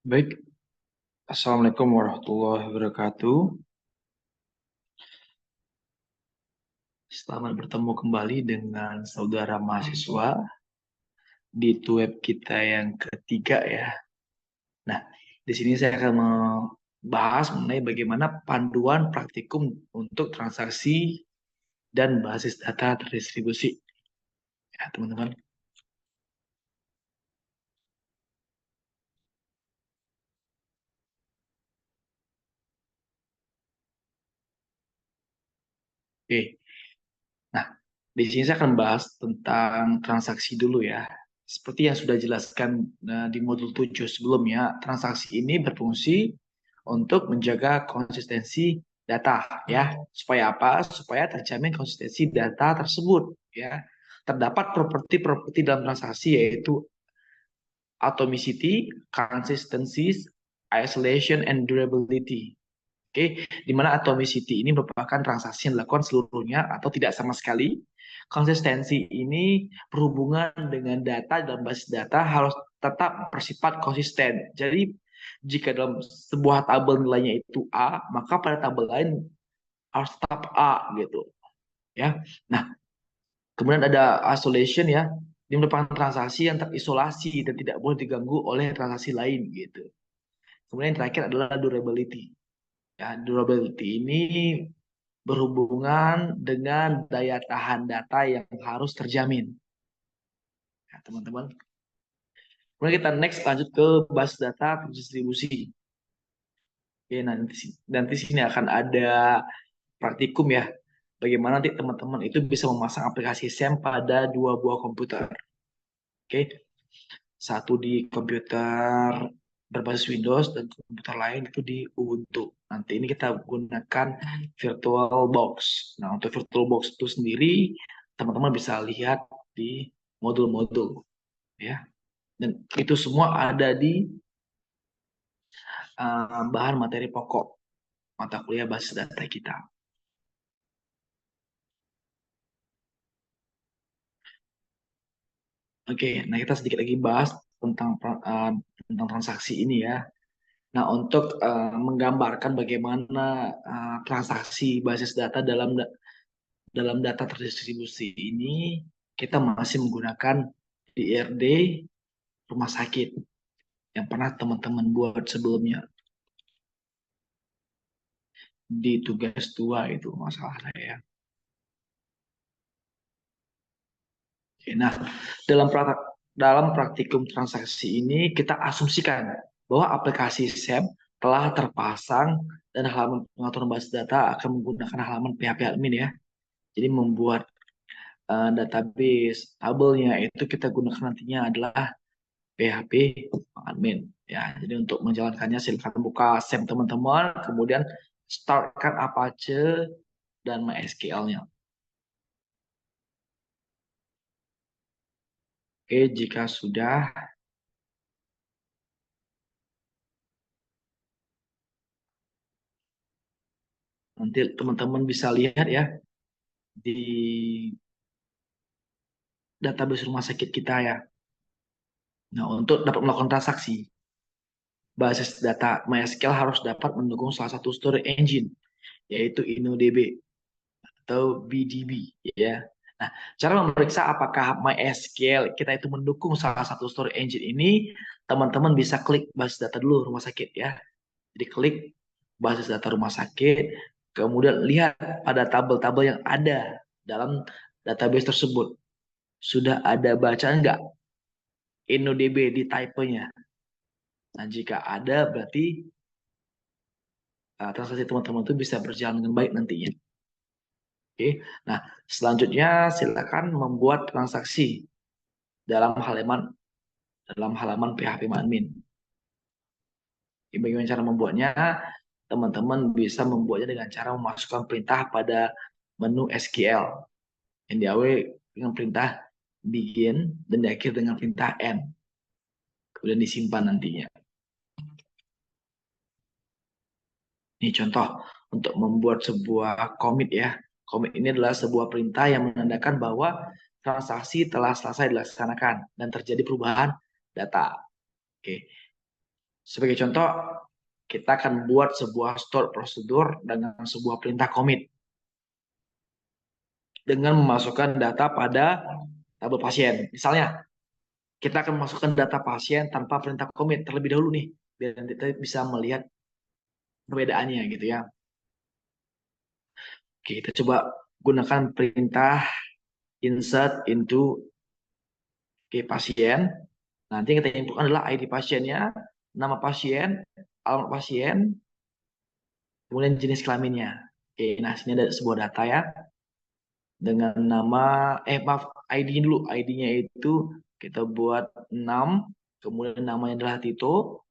Baik, Assalamualaikum warahmatullahi wabarakatuh. Selamat bertemu kembali dengan saudara mahasiswa di web kita yang ketiga ya. Nah, di sini saya akan membahas mengenai bagaimana panduan praktikum untuk transaksi dan basis data terdistribusi. Ya, teman-teman. Oke. Nah, di sini saya akan bahas tentang transaksi dulu ya. Seperti yang sudah jelaskan di modul 7 sebelumnya, transaksi ini berfungsi untuk menjaga konsistensi data ya. Supaya apa? Supaya terjamin konsistensi data tersebut ya. Terdapat properti-properti dalam transaksi yaitu atomicity, consistency, isolation, and durability. Oke, di mana atomicity ini merupakan transaksi yang dilakukan seluruhnya atau tidak sama sekali. Konsistensi ini berhubungan dengan data dalam basis data harus tetap bersifat konsisten. Jadi jika dalam sebuah tabel nilainya itu A, maka pada tabel lain harus tetap A gitu. Ya. Nah, kemudian ada isolation ya. Ini merupakan transaksi yang terisolasi dan tidak boleh diganggu oleh transaksi lain gitu. Kemudian yang terakhir adalah durability. Ya, durability ini berhubungan dengan daya tahan data yang harus terjamin. Ya, teman-teman. Kemudian kita next lanjut ke basis data terdistribusi. Oke, nanti sini akan ada praktikum ya. Bagaimana nanti teman-teman itu bisa memasang aplikasi SAM pada dua buah komputer. Oke, satu di komputer berbasis Windows dan komputer lain itu di Ubuntu. Nanti ini kita gunakan VirtualBox. Nah, untuk VirtualBox itu sendiri teman-teman bisa lihat di modul-modul ya. Dan itu semua ada di bahan materi pokok mata kuliah basis data kita. Oke, nah kita sedikit lagi bahas tentang transaksi ini ya. Nah, untuk menggambarkan bagaimana transaksi basis data dalam data terdistribusi ini, kita masih menggunakan DRD rumah sakit yang pernah teman-teman buat sebelumnya di tugas 2 itu masalah saya. Oke, nah, dalam praktikum transaksi ini kita asumsikan bahwa aplikasi SAP telah terpasang dan halaman pengaturan basis data akan menggunakan halaman PHP admin ya. Jadi membuat database tabelnya itu kita gunakan nantinya adalah PHP admin ya. Jadi untuk menjalankannya silakan buka SAM teman-teman, kemudian startkan Apache dan MySQL-nya. Oke, jika sudah nanti teman-teman bisa lihat ya di database rumah sakit kita ya. Nah, untuk dapat melakukan transaksi, basis data MySQL harus dapat mendukung salah satu storage engine, yaitu InnoDB atau BDB ya. Nah, cara memeriksa apakah MySQL kita itu mendukung salah satu storage engine ini, teman-teman bisa klik basis data dulu rumah sakit ya. Jadi klik basis data rumah sakit, kemudian lihat pada tabel-tabel yang ada dalam database tersebut. Sudah ada bacaan nggak InnoDB di typenya? Nah, jika ada berarti transaksi teman-teman itu bisa berjalan dengan baik nantinya. Oke. Nah, selanjutnya silakan membuat transaksi dalam halaman PHP admin. Bagaimana cara membuatnya? Teman-teman bisa membuatnya dengan cara memasukkan perintah pada menu SQL yang diawali dengan perintah begin dan diakhiri dengan perintah end. Kemudian disimpan nantinya. Ini contoh untuk membuat sebuah commit ya. Commit ini adalah sebuah perintah yang menandakan bahwa transaksi telah selesai dilaksanakan dan terjadi perubahan data. Oke. Sebagai contoh, kita akan buat sebuah store prosedur dengan sebuah perintah commit dengan memasukkan data pada tabel pasien. Misalnya, kita akan masukkan data pasien tanpa perintah commit terlebih dahulu nih, biar nanti kita bisa melihat perbedaannya gitu ya. Oke, kita coba gunakan perintah insert into pasien. Nanti yang kita inputkan adalah ID pasiennya, nama pasien, alamat pasien, kemudian jenis kelaminnya. Oke, nah sini ada sebuah data ya dengan nama maaf ID-nya dulu. ID-nya itu kita buat 6, kemudian namanya adalah Tito,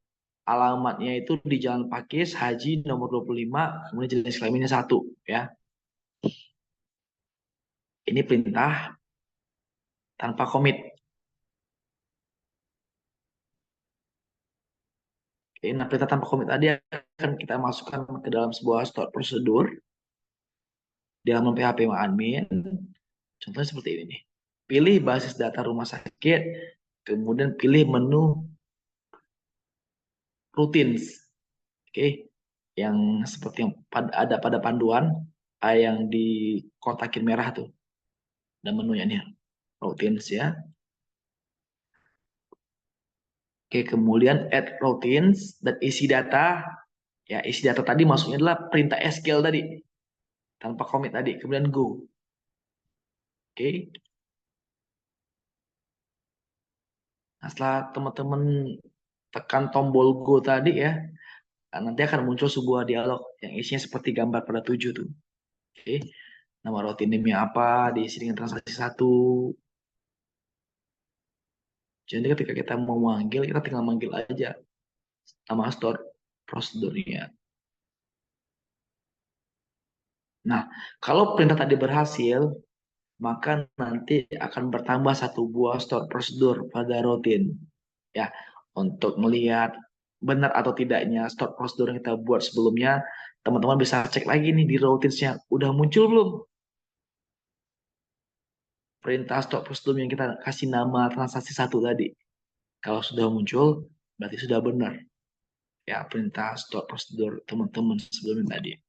alamatnya itu di Jalan Pakis, Haji nomor 25, kemudian jenis kelaminnya 1 ya. Ini perintah tanpa komit. Oke, nah perintah tanpa komit tadi akan kita masukkan ke dalam sebuah store prosedur di halaman PHP admin. Contohnya seperti ini nih. Pilih basis data rumah sakit, kemudian pilih menu routines. Oke, yang seperti yang ada pada panduan, yang dikotakin merah tuh. Dan menunya nih, routines ya. Oke, kemudian add routines dan isi data. Ya, isi data tadi masuknya adalah perintah SQL tadi. Tanpa commit tadi. Kemudian go. Oke. Nah, setelah teman-teman tekan tombol go tadi ya, nanti akan muncul sebuah dialog yang isinya seperti gambar pada 7 tuh. Oke. Nama routing name-nya apa, diisi dengan transaksi 1. Jadi ketika kita mau manggil, kita tinggal manggil aja nama store prosedurnya. Nah, kalau perintah tadi berhasil, maka nanti akan bertambah satu buah store prosedur pada rutin. Ya, untuk melihat benar atau tidaknya store prosedur yang kita buat sebelumnya, teman-teman bisa cek lagi nih di routinsnya. Udah muncul belum perintah store prosedur yang kita kasih nama transaksi 1 tadi? Kalau sudah muncul, berarti sudah benar. Ya, perintah store prosedur teman-teman sebelumnya tadi.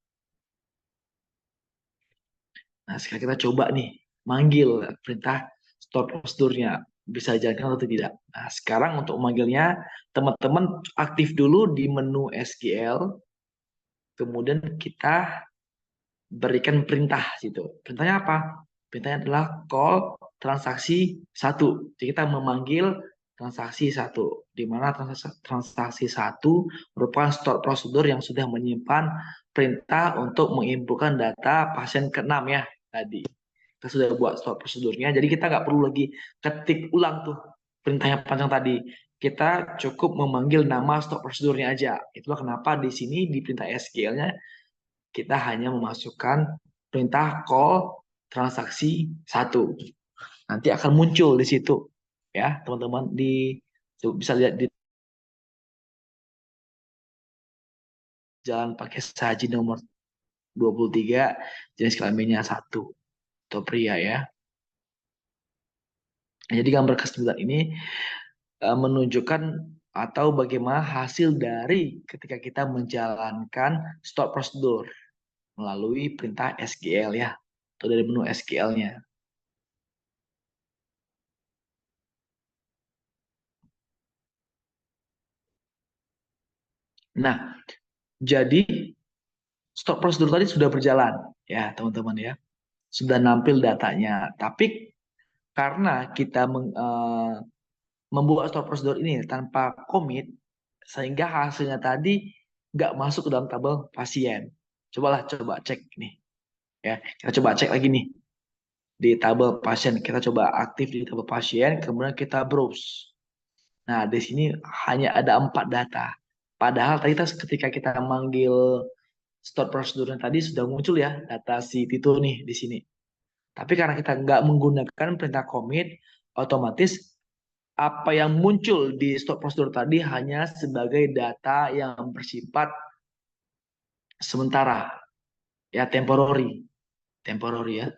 Nah, sekarang kita coba nih, manggil perintah store prosedurnya. Bisa dijalankan atau tidak. Nah, sekarang untuk memanggilnya, teman-teman aktif dulu di menu SQL, kemudian kita berikan perintah situ. Perintahnya apa? Perintahnya adalah call transaksi 1. Jadi kita memanggil transaksi 1, di mana transaksi 1 merupakan store prosedur yang sudah menyimpan perintah untuk menginputkan data pasien ke-6 ya tadi. Kita sudah buat store prosedurnya, jadi kita nggak perlu lagi ketik ulang tuh perintahnya panjang tadi. Kita cukup memanggil nama store prosedurnya aja. Itulah kenapa di sini di perintah SQL-nya kita hanya memasukkan perintah call transaksi 1. Nanti akan muncul di situ ya teman-teman, bisa lihat di Jalan Pakai Saji nomor 23, jenis kelaminnya 1 atau pria ya. Jadi gambar ke-9 ini menunjukkan atau bagaimana hasil dari ketika kita menjalankan stop prosedur melalui perintah SQL ya, atau dari menu SQL-nya. Nah, jadi stop prosedur tadi sudah berjalan ya teman-teman ya, sudah nampil datanya. Tapi karena kita membuat stop prosedur ini tanpa komit, sehingga hasilnya tadi nggak masuk ke dalam tabel pasien. Coba cek nih ya, kita coba cek lagi nih di tabel pasien. Kita coba aktif di tabel pasien, kemudian kita browse. Nah, di sini hanya ada 4 data. Padahal tadi ketika kita manggil stop prosedurnya tadi sudah muncul ya data si Tito nih di sini. Tapi karena kita nggak menggunakan perintah commit, otomatis apa yang muncul di stop prosedur tadi hanya sebagai data yang bersifat sementara, ya temporary, temporary ya,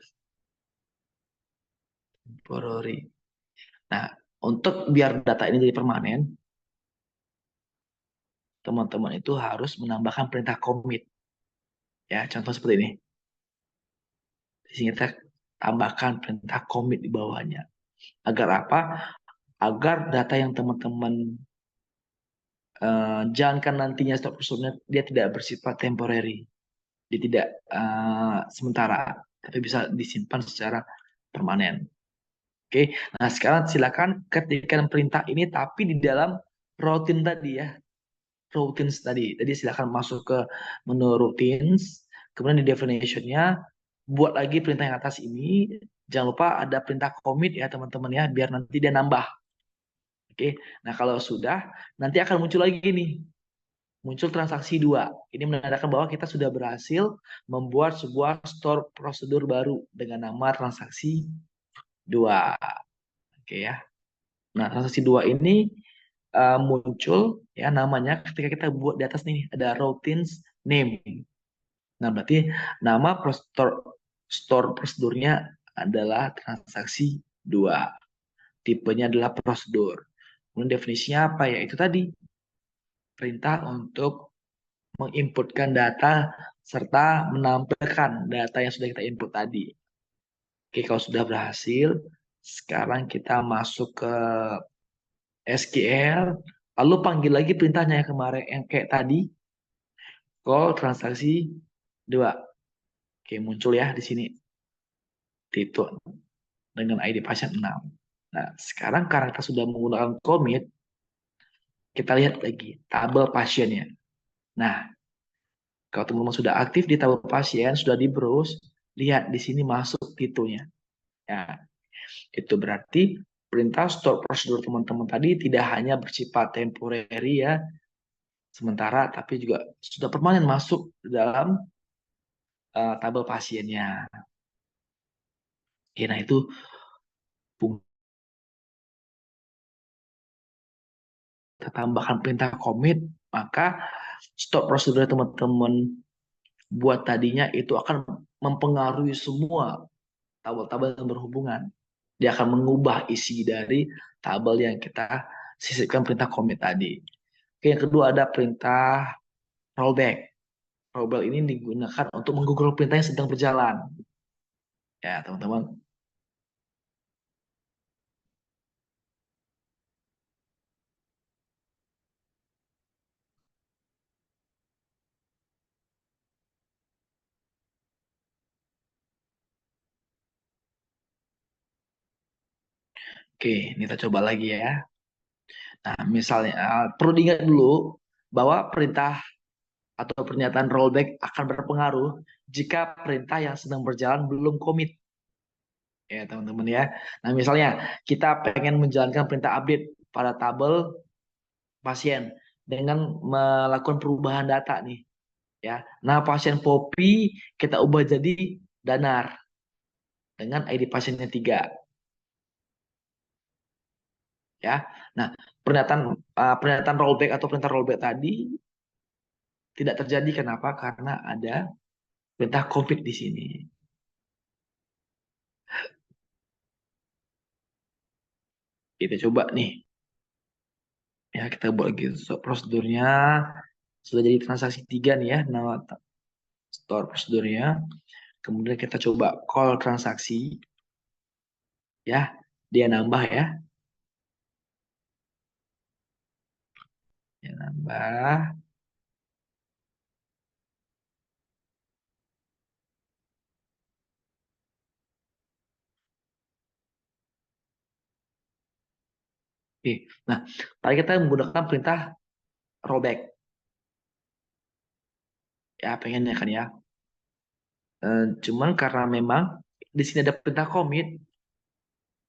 temporary. Nah, untuk biar data ini jadi permanen, teman-teman itu harus menambahkan perintah commit. Ya, contoh seperti ini. Di sini kita tambahkan perintah commit di bawahnya. Agar apa? Agar data yang teman-teman jalankan nantinya stop procedure dia tidak bersifat temporary. Dia tidak sementara, tapi bisa disimpan secara permanen. Oke, nah sekarang silakan ketikkan perintah ini tapi di dalam routine tadi ya, routines tadi. Jadi silakan masuk ke menu routines, kemudian di definition-nya buat lagi perintah yang atas ini. Jangan lupa ada perintah commit ya teman-teman ya, biar nanti dia nambah. Oke, nah kalau sudah nanti akan muncul lagi nih, muncul transaksi 2. Ini menandakan bahwa kita sudah berhasil membuat sebuah store prosedur baru dengan nama transaksi 2. Oke ya. Nah, transaksi 2 ini muncul ya namanya ketika kita buat di atas nih ada routines name. Nah, berarti nama store prosedurnya adalah transaksi 2. Tipenya adalah prosedur. Kemudian definisinya apa ya? Itu tadi perintah untuk menginputkan data serta menampilkan data yang sudah kita input tadi. Oke, kalau sudah berhasil, sekarang kita masuk ke SQL, lalu panggil lagi perintahnya yang kemarin yang kayak tadi, call transaksi 2. Oke, muncul ya di sini titik dengan ID pasien 6. Nah, sekarang karena kita sudah menggunakan commit, kita lihat lagi tabel pasiennya. Nah, kalau teman-teman sudah aktif di tabel pasien, sudah di browse, lihat di sini masuk titelnya. Ya, itu berarti perintah store prosedur teman-teman tadi tidak hanya bersifat temporary ya, sementara, tapi juga sudah permanen masuk dalam tabel pasiennya. Oke, nah itu kita tambahkan perintah commit, maka stop prosedur teman-teman buat tadinya itu akan mempengaruhi semua tabel-tabel yang berhubungan. Dia akan mengubah isi dari tabel yang kita sisipkan perintah commit tadi. Oke, yang kedua ada perintah rollback. Rollback ini digunakan untuk menggugurkan perintah yang sedang berjalan. Ya, teman-teman. Oke, ini kita coba lagi ya. Nah, misalnya perlu diingat dulu bahwa perintah atau pernyataan rollback akan berpengaruh jika perintah yang sedang berjalan belum komit. Ya, teman-teman ya. Nah, misalnya kita pengen menjalankan perintah update pada tabel pasien dengan melakukan perubahan data nih, ya. Nah, pasien Poppy kita ubah jadi Danar dengan ID pasiennya 3, ya. Nah, pernyataan rollback atau perintah rollback tadi tidak terjadi. Kenapa? Karena ada perintah COVID di sini. Kita coba nih. Ya, kita buat gitu. So, prosedurnya sudah jadi transaksi 3 nih ya. Nama store prosedurnya. Kemudian kita coba call transaksi. Ya, dia nambah ya. Dia nambah. Oke. Nah, tadi kita menggunakan perintah rollback. Ya, pengennya kan ya. Cuman karena memang di sini ada perintah commit,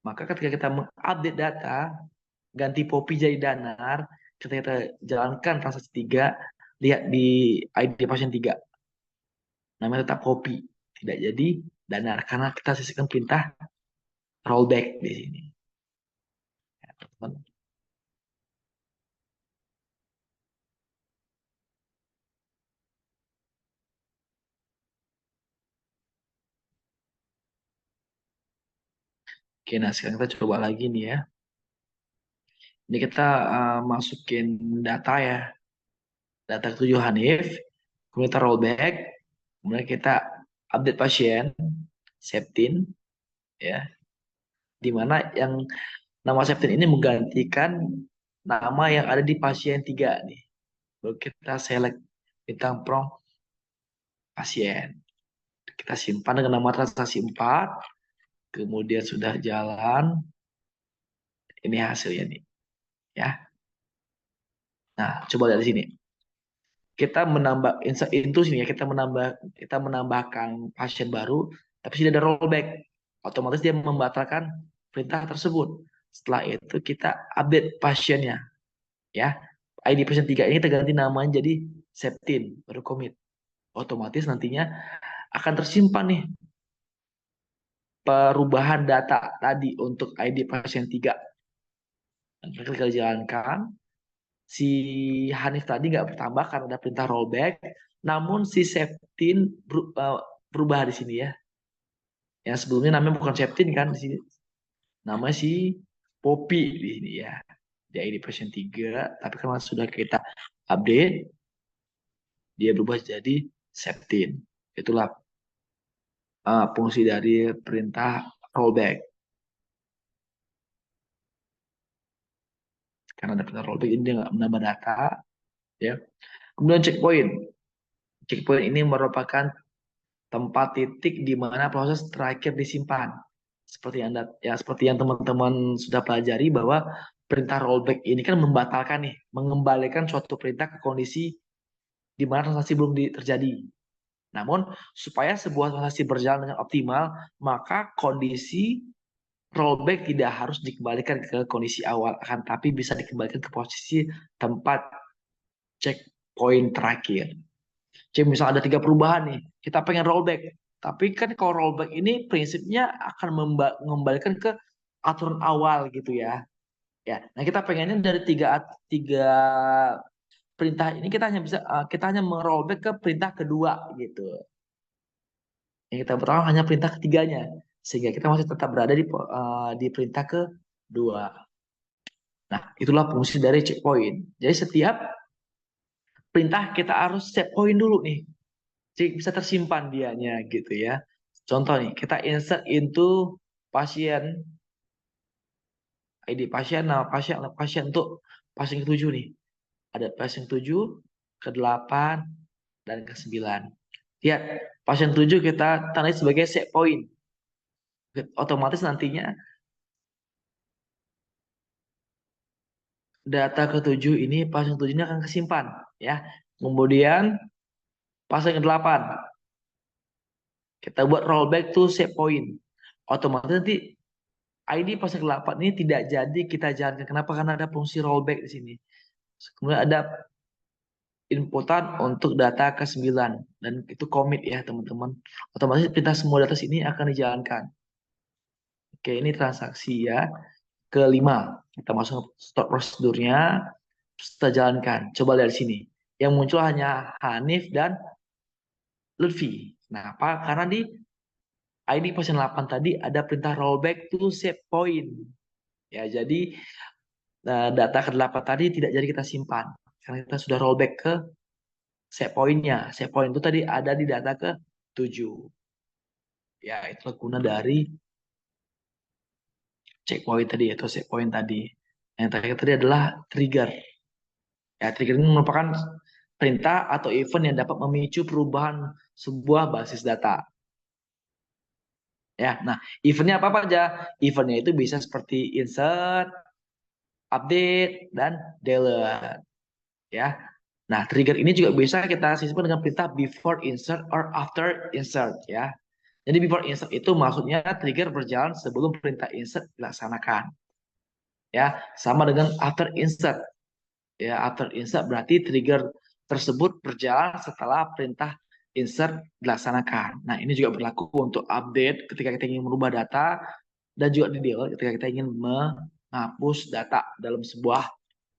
maka ketika kita mengupdate data, ganti Poppy jadi Danar, ketika kita jalankan transaksi 3, lihat di ID pasien 3, namanya tetap Poppy. Tidak jadi Danar, karena kita sisihkan perintah rollback di sini. Ya, teman-teman. Oke, nah sekarang kita coba lagi nih ya. Ini kita masukin data ya. data ketujuh Hanif, kemudian kita rollback, kemudian kita update pasien, Septin, ya, di mana yang nama Septin ini menggantikan nama yang ada di pasien 3 nih. Lalu kita select bintang prompt pasien. Kita simpan dengan nama transaksi 4, kemudian sudah jalan, ini hasilnya nih, ya. Nah, coba lihat di sini. Kita menambah into sini ya, kita menambahkan pasien baru, tapi tidak ada rollback. Otomatis dia membatalkan perintah tersebut. Setelah itu kita update pasiennya, ya. ID pasien 3 ini kita ganti namanya jadi Septin, baru commit. Otomatis nantinya akan tersimpan nih perubahan data tadi untuk ID pasien 3. Dan kita jalankan, si Hanif tadi nggak bertambah karena ada perintah rollback, namun si Septin berubah di sini ya. Yang sebelumnya namanya bukan Septin kan di sini. Nama si Poppy di sini ya. Di ID pasien 3, tapi karena sudah kita update, dia berubah jadi Septin. Itulah fungsi dari perintah rollback. Karena ada perintah rollback ini dia nggak menambah data, ya. Kemudian checkpoint. Checkpoint ini merupakan tempat titik di mana proses terakhir disimpan. Seperti yang teman-teman sudah pelajari bahwa perintah rollback ini kan membatalkan nih, mengembalikan suatu perintah ke kondisi di mana transaksi belum terjadi. Namun supaya sebuah transaksi berjalan dengan optimal, maka kondisi rollback tidak harus dikembalikan ke kondisi awal, akan tapi bisa dikembalikan ke posisi tempat checkpoint terakhir. Jadi misal ada 3 perubahan nih, kita pengen rollback. Tapi kan kalau rollback ini prinsipnya akan mengembalikan ke aturan awal gitu ya. Ya, nah kita pengennya dari tiga perintah ini kita hanya merollback ke perintah kedua gitu. Yang kita pertama hanya perintah ketiganya, sehingga kita masih tetap berada di perintah kedua. Nah, itulah fungsi dari checkpoint. Jadi setiap perintah kita harus set point dulu nih. Jadi bisa tersimpan dianya gitu ya. Contoh nih, kita insert into pasien, ID pasien, nama pasien untuk pasien ke-7 nih. Ada pasien ke-7, ke-8, dan ke-9. Lihat, pasien 7 kita tandai sebagai set point. Otomatis nantinya data ke-7 ini, pasien ke-7 ini akan kesimpan, ya. Kemudian pasien ke-8, kita buat rollback to set point. Otomatis nanti ID pasien ke-8 ini tidak jadi kita jalankan. Kenapa? Karena ada fungsi rollback di sini. Kemudian ada inputan untuk data ke-9 dan itu commit ya teman-teman. Otomatis perintah semua data sini akan dijalankan. Oke, ini transaksi ya. Ke-5, kita masuk start prosedurnya, kita jalankan. Coba lihat di sini. Yang muncul hanya Hanif dan Lutfi. Kenapa? Karena di ID pasien 8 tadi ada perintah rollback to set point. Ya, jadi data ke-8 tadi tidak jadi kita simpan. Karena kita sudah rollback ke set point-nya. Set point itu tadi ada di data ke-7. Ya, itulah guna dari checkpoint tadi atau set point tadi. Yang terakhir tadi adalah trigger. Ya, trigger ini merupakan perintah atau event yang dapat memicu perubahan sebuah basis data. Ya, nah eventnya apa aja? Eventnya itu bisa seperti insert, update, dan delete. Ya, nah trigger ini juga bisa kita simpan dengan perintah before insert or after insert. Ya, jadi before insert itu maksudnya trigger berjalan sebelum perintah insert dilaksanakan. Ya, sama dengan after insert. Ya, after insert berarti trigger tersebut berjalan setelah perintah insert dilaksanakan. Nah, ini juga berlaku untuk update ketika kita ingin merubah data dan juga di delete ketika kita ingin menghapus data dalam sebuah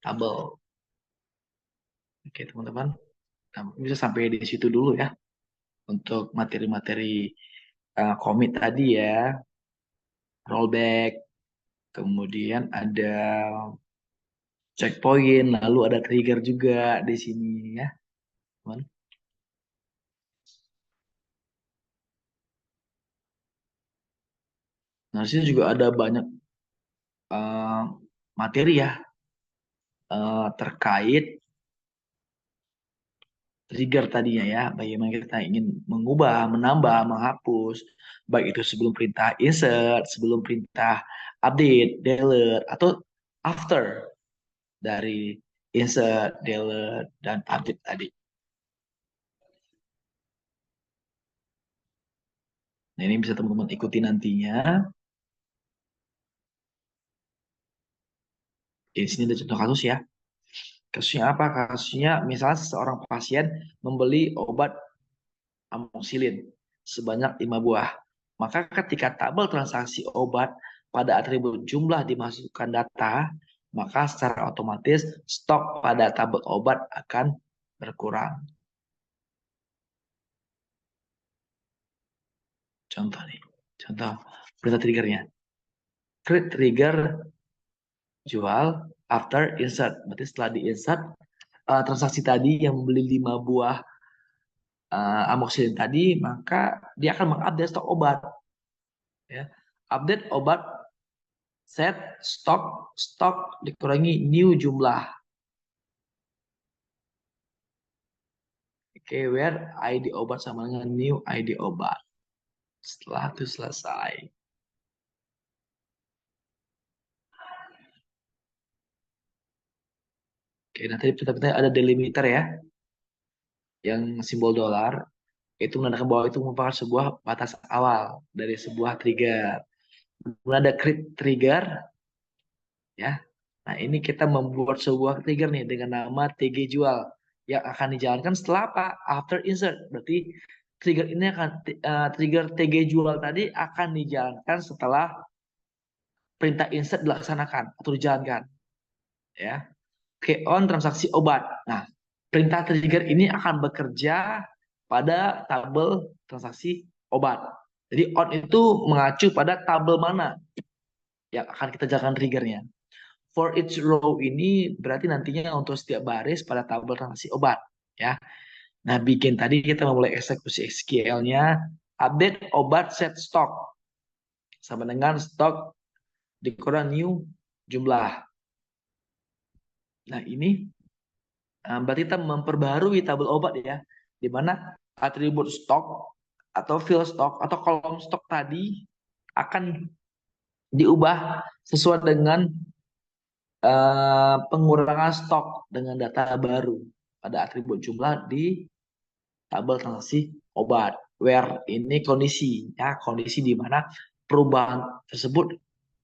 tabel. Oke, teman-teman. Nah, bisa sampai di situ dulu ya untuk materi-materi commit tadi ya, rollback, kemudian ada checkpoint, lalu ada trigger juga di sini ya, teman. Nah, di sini juga ada banyak eh, materi ya terkait trigger tadinya ya, bagaimana kita ingin mengubah, menambah, menghapus, baik itu sebelum perintah insert, sebelum perintah update, delete, atau after dari insert, delete, dan update tadi. Nah, ini bisa teman-teman ikuti nantinya. Di sini ada contoh kasus ya. Kasusnya apa? Kasusnya misalnya seorang pasien membeli obat amoxicillin sebanyak 5 buah. Maka ketika tabel transaksi obat pada atribut jumlah dimasukkan data, maka secara otomatis stok pada tabel obat akan berkurang. Contoh nih, contoh perintah triggernya. Create trigger jual after insert. Berarti setelah di insert, transaksi tadi yang membeli 5 buah amoxicillin tadi, maka dia akan mengupdate stok obat. Ya. Update obat, set stok dikurangi new jumlah. Oke, where ID obat sama dengan new ID obat. Setelah itu selesai. Oke, nanti kita ada delimiter ya, yang simbol dolar. Itu menandakan bahwa itu merupakan sebuah batas awal dari sebuah trigger. Kemudian ada create trigger, ya. Nah, ini kita membuat sebuah trigger nih dengan nama TG jual yang akan dijalankan setelah apa? After insert. Berarti trigger ini akan trigger TG jual tadi akan dijalankan setelah perintah insert dilaksanakan atau dijalankan, ya. Oke, on transaksi obat. Nah, perintah trigger ini akan bekerja pada tabel transaksi obat. Jadi on itu mengacu pada tabel mana yang akan kita jalankan triggernya. For each row ini berarti nantinya untuk setiap baris pada tabel transaksi obat, ya. Nah, bikin tadi kita memulai eksekusi SQL-nya, update obat set stock sama dengan stok dikurang new jumlah. Nah, ini berarti kita memperbarui tabel obat ya, di mana atribut stok atau field stock atau kolom stok tadi akan diubah sesuai dengan pengurangan stok dengan data baru pada atribut jumlah di tabel transaksi obat. Where ini kondisi ya, kondisi di mana perubahan tersebut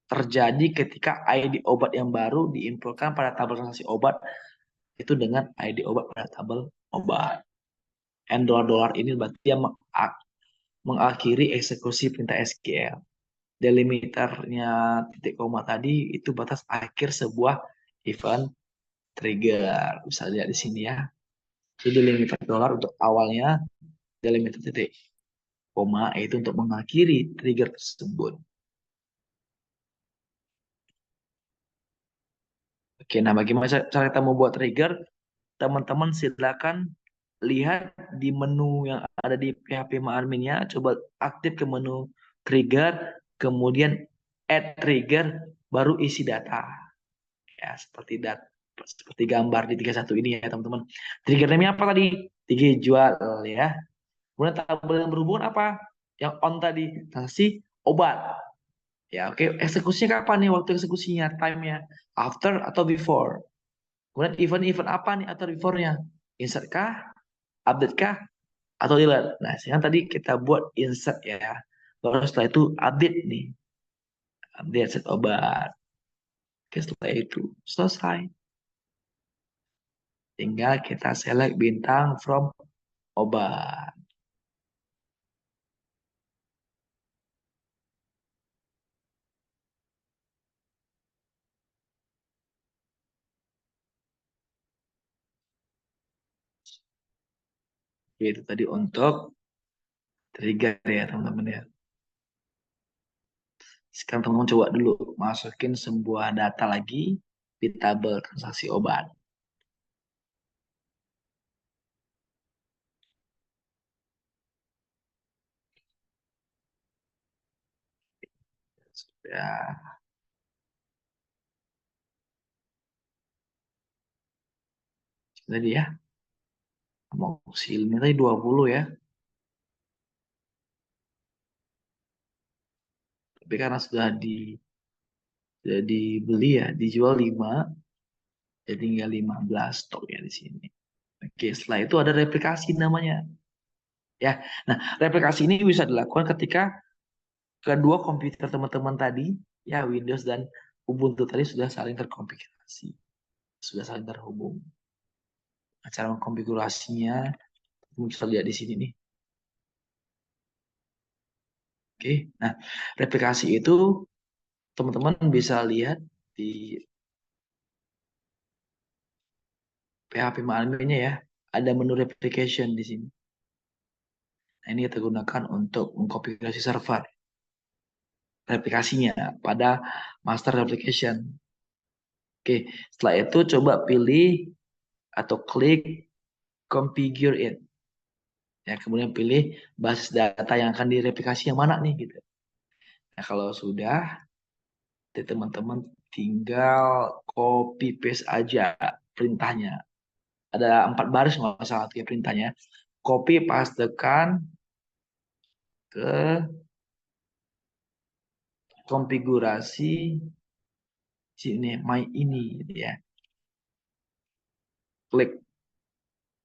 terjadi ketika ID obat yang baru diinputkan pada tabel transaksi obat itu dengan ID obat pada tabel obat. And dolar-dolar ini berarti yang mengakhiri eksekusi perintah SQL. Delimiternya titik koma tadi itu batas akhir sebuah event trigger. Bisa lihat di sini ya. Itu delimiter dolar untuk awalnya, delimiter titik koma itu untuk mengakhiri trigger tersebut. Oke, nah bagaimana cara kita membuat trigger? Teman-teman silakan lihat di menu yang ada di PHP adminnya, coba aktif ke menu trigger, kemudian add trigger, baru isi data. Ya, seperti gambar di 31 ini ya, teman-teman. Trigger name apa tadi? Trigger jual ya. Kemudian tabel yang berhubungan apa? Yang on tadi, nasi obat. Ya, oke. Eksekusinya kapan nih waktu eksekusinya? Time-nya after atau before? Kemudian event-event apa nih atau before-nya? Insert kah? Update kah? Atau delete? Nah, sekarang tadi kita buat insert ya. Baru setelah itu update nih. Update set obat. Oke, setelah itu selesai. Tinggal kita select bintang from obat. Itu tadi untuk trigger ya teman-teman ya. Sekarang teman-teman coba dulu masukin sebuah data lagi di tabel transaksi obat. Ya, tadi ya, amoxicillin tadi 20 ya. Tapi karena sudah dibeli ya, dijual 5, jadi tinggal 15 stok ya di sini. Oke, setelah itu ada replikasi namanya. Ya, nah replikasi ini bisa dilakukan ketika kedua komputer teman-teman tadi, ya Windows dan Ubuntu tadi sudah saling terkonfigurasi, sudah saling terhubung. Nah, cara mengkonfigurasinya bisa lihat di sini nih. Oke, nah replikasi itu teman-teman bisa lihat di PHP Malmi-nya ya, ada menu replication di sini. Nah, ini kita gunakan untuk mengkonfigurasi server replikasinya pada master replication. Oke, setelah itu coba pilih atau klik configure it. Ya, kemudian pilih basis data yang akan direplikasi yang mana nih gitu. Nah, kalau sudah, teman-teman tinggal copy paste aja perintahnya. Ada 4 baris nggak salah tuh ya perintahnya. Copy pastekan ke konfigurasi sini my ini gitu ya. Klik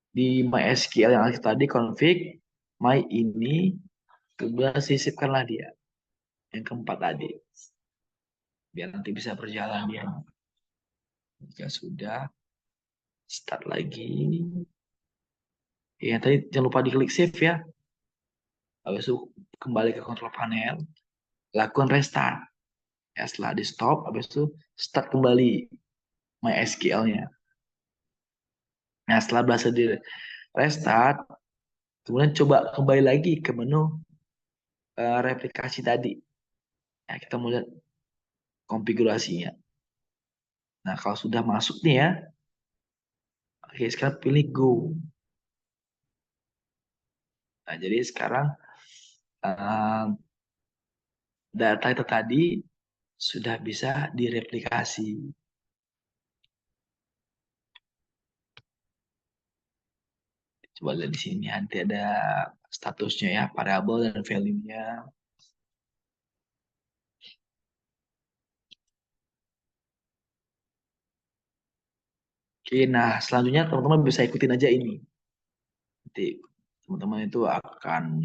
di MySQL yang tadi config my ini, kemudian sisipkanlah dia yang keempat tadi biar nanti bisa berjalan dia. Jika sudah, start lagi. Ya tadi jangan lupa diklik save ya. Habis itu kembali ke kontrol panel, lakukan restart. Ya, setelah di stop, habis itu start kembali MySQL-nya. Nah, setelah berhasil di restart, kemudian coba kembali lagi ke menu replikasi tadi. Ya, kita mau lihat konfigurasinya. Nah, kalau sudah masuk nih ya, oke, sekarang pilih Go. Nah, jadi sekarang uh, data itu tadi sudah bisa direplikasi. Coba lihat di sini, nanti ada statusnya ya, variabel dan value-nya. Oke, nah selanjutnya teman-teman bisa ikutin aja ini. Nanti teman-teman itu akan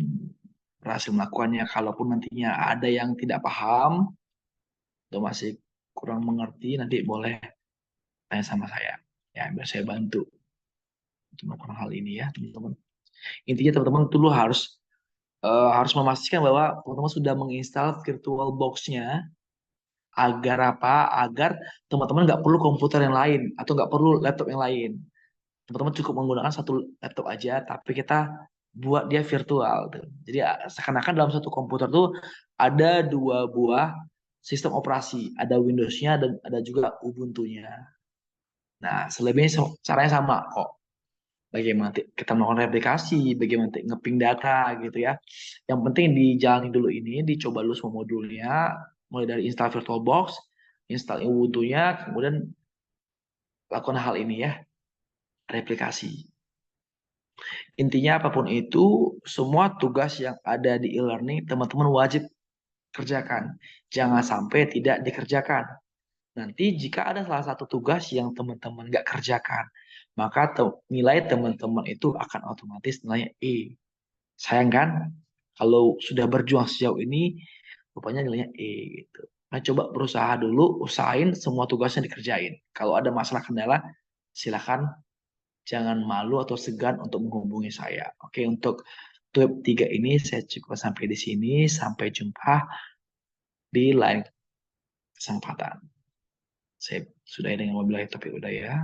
berhasil melakukannya. Kalaupun nantinya ada yang tidak paham atau masih kurang mengerti, nanti boleh tanya sama saya. Ya, biar saya bantu untuk melakukan hal ini ya, teman-teman. Intinya teman-teman dulu harus memastikan bahwa teman-teman sudah menginstal VirtualBox-nya agar apa? Agar teman-teman nggak perlu komputer yang lain atau nggak perlu laptop yang lain. Teman-teman cukup menggunakan satu laptop aja, tapi kita buat dia virtual tuh. Jadi seakan-akan dalam satu komputer tuh ada 2 buah sistem operasi, ada Windows-nya dan ada juga Ubuntu-nya. Nah, selebihnya caranya sama kok. Bagaimana kita melakukan replikasi, bagaimana ngeping data gitu ya. Yang penting dijalani dulu ini, dicoba dulu semua modulnya, mulai dari install VirtualBox, install Ubuntu-nya, kemudian lakukan hal ini ya, replikasi. Intinya apapun itu, semua tugas yang ada di e-learning teman-teman wajib kerjakan. Jangan sampai tidak dikerjakan. Nanti jika ada salah satu tugas yang teman-teman nggak kerjakan, maka nilai teman-teman itu akan otomatis nilainya E. Sayang kan? Kalau sudah berjuang sejauh ini, rupanya nilainya E gitu. Nah, coba berusaha dulu, usahain semua tugasnya dikerjain. Kalau ada masalah kendala, silakan jangan malu atau segan untuk menghubungi saya. Oke, untuk web 3 ini saya cukup sampai di sini. Sampai jumpa di lain kesempatan. Saya sudah dengan mobil tapi udah ya.